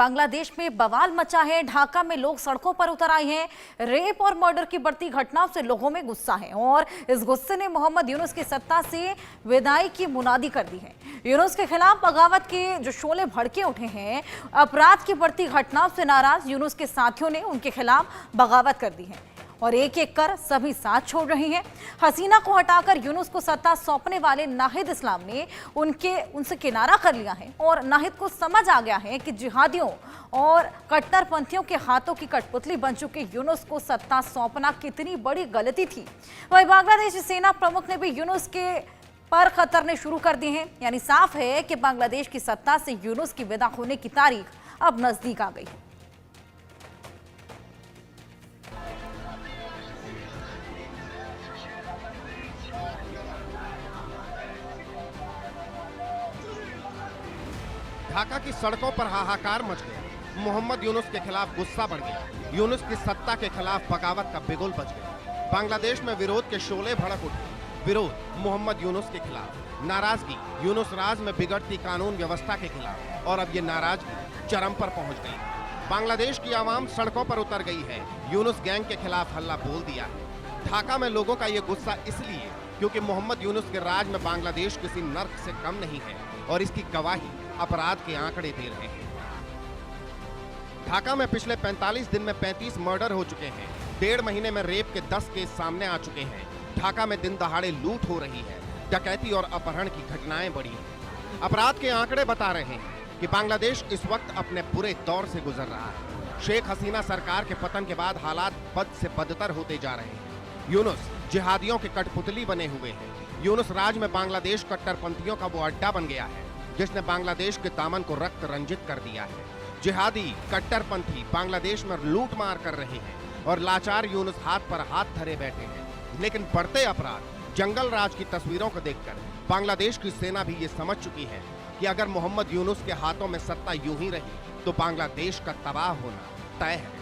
बांग्लादेश में बवाल मचा है। ढाका में लोग सड़कों पर उतर आए हैं। रेप और मर्डर की बढ़ती घटनाओं से लोगों में गुस्सा है और इस गुस्से ने मोहम्मद यूनुस की सत्ता से विदाई की मुनादी कर दी है। यूनुस के खिलाफ बगावत के जो शोले भड़के उठे हैं। अपराध की बढ़ती घटनाओं से नाराज यूनुस के साथियों ने उनके खिलाफ बगावत कर दी है और एक एक कर सभी साथ छोड़ रहे हैं। हसीना को हटाकर यूनुस को सत्ता सौंपने वाले नाहिद इस्लाम ने उनसे किनारा कर लिया है और नाहिद को समझ आ गया है कि जिहादियों और कट्टरपंथियों के हाथों की कठपुतली बन चुके यूनुस को सत्ता सौंपना कितनी बड़ी गलती थी। वही बांग्लादेश सेना प्रमुख ने भी यूनुस के पर खतरने शुरू कर दिए हैं। यानी साफ है कि बांग्लादेश की सत्ता से यूनुस की विदा होने की तारीख अब नजदीक आ गई है। ढाका की सड़कों पर हाहाकार मच गया। मोहम्मद यूनुस के खिलाफ गुस्सा बढ़ गया। यूनुस की सत्ता के खिलाफ बगावत का बिगुल बज गया। बांग्लादेश में विरोध के शोले भड़क उठे। विरोध मोहम्मद यूनुस के खिलाफ, नाराजगी यूनुस राज में बिगड़ती कानून व्यवस्था के खिलाफ, और अब ये नाराजगी चरम पर पहुंच गई। बांग्लादेश की आवाम सड़कों पर उतर गई है। यूनुस गैंग के खिलाफ हल्ला बोल दिया है। ढाका में लोगों का ये गुस्सा इसलिए क्योंकि मोहम्मद यूनुस के राज में बांग्लादेश किसी नर्क से कम नहीं है और इसकी गवाही अपराध के आंकड़े दे रहे हैं। ढाका में पिछले 45 दिन में 35 मर्डर हो चुके हैं। 1.5 महीने में रेप के 10 केस सामने आ चुके हैं। ढाका में दिन दहाड़े लूट हो रही है। डकैती और अपहरण की घटनाएं बढ़ी हैं। अपराध के आंकड़े बता रहे हैं कि बांग्लादेश इस वक्त अपने बुरे दौर से गुजर रहा है। शेख हसीना सरकार के पतन के बाद हालात बद से बदतर होते जा रहे हैं। यूनुस जिहादियों के कठपुतली बने हुए हैं। यूनुस राज में बांग्लादेश कट्टरपंथियों का वो अड्डा बन गया है जिसने बांग्लादेश के दामन को रक्त रंजित कर दिया है। जिहादी कट्टरपंथी बांग्लादेश में लूट मार कर रहे हैं और लाचार यूनुस हाथ पर हाथ धरे बैठे हैं। लेकिन बढ़ते अपराध, जंगल राज की तस्वीरों को देखकर बांग्लादेश की सेना भी ये समझ चुकी है कि अगर मोहम्मद यूनुस के हाथों में सत्ता यूं ही रही तो बांग्लादेश का तबाह होना तय है।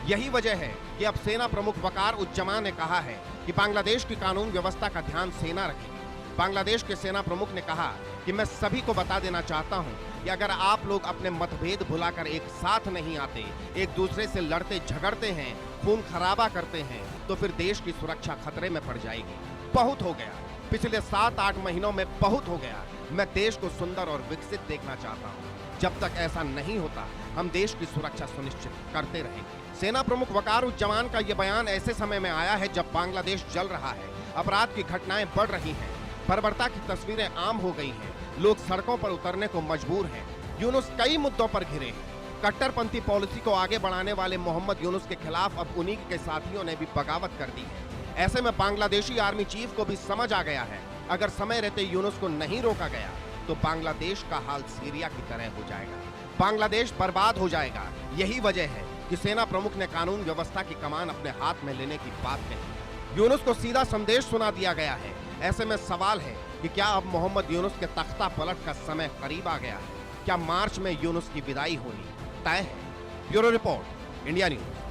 यही वजह है कि अब सेना प्रमुख वकार उज्जमा ने कहा है कि बांग्लादेश की कानून व्यवस्था का ध्यान सेना रखेगी। बांग्लादेश के सेना प्रमुख ने कहा कि मैं सभी को बता देना चाहता हूं कि अगर आप लोग अपने मतभेद भुलाकर एक साथ नहीं आते, एक दूसरे से लड़ते झगड़ते हैं, खून खराबा करते हैं, तो फिर देश की सुरक्षा खतरे में पड़ जाएगी। बहुत हो गया, पिछले 7-8 महीनों में बहुत हो गया। मैं देश को सुंदर और विकसित देखना चाहता हूं। जब तक ऐसा नहीं होता हम देश की सुरक्षा सुनिश्चित करते रहेंगे। सेना प्रमुख वकार उज्जमान का यह बयान ऐसे समय में आया है जब बांग्लादेश जल रहा है, अपराध की घटनाएं बढ़ रही हैं, बर्बरता की तस्वीरें आम हो गई हैं, लोग सड़कों पर उतरने को मजबूर हैं। यूनुस कई मुद्दों पर घिरे हैं। कट्टरपंथी पॉलिसी को आगे बढ़ाने वाले मोहम्मद यूनुस के खिलाफ अब उन्हीं के साथियों ने भी बगावत कर दी है। ऐसे में बांग्लादेशी आर्मी चीफ को भी समझ आ गया है, अगर समय रहते यूनुस को नहीं रोका गया तो बांग्लादेश का हाल सीरिया की तरह हो जाएगा। बांग्लादेश बर्बाद हो जाएगा। यही वजह है कि सेना प्रमुख ने कानून व्यवस्था की कमान अपने हाथ में लेने की बात कही। यूनुस को सीधा संदेश सुना दिया गया है। ऐसे में सवाल है कि क्या अब मोहम्मद यूनुस के तख्ता पलट का समय करीब आ गया है? क्या मार्च में यूनुस की विदाई होनी तय है? Bureau report, India news.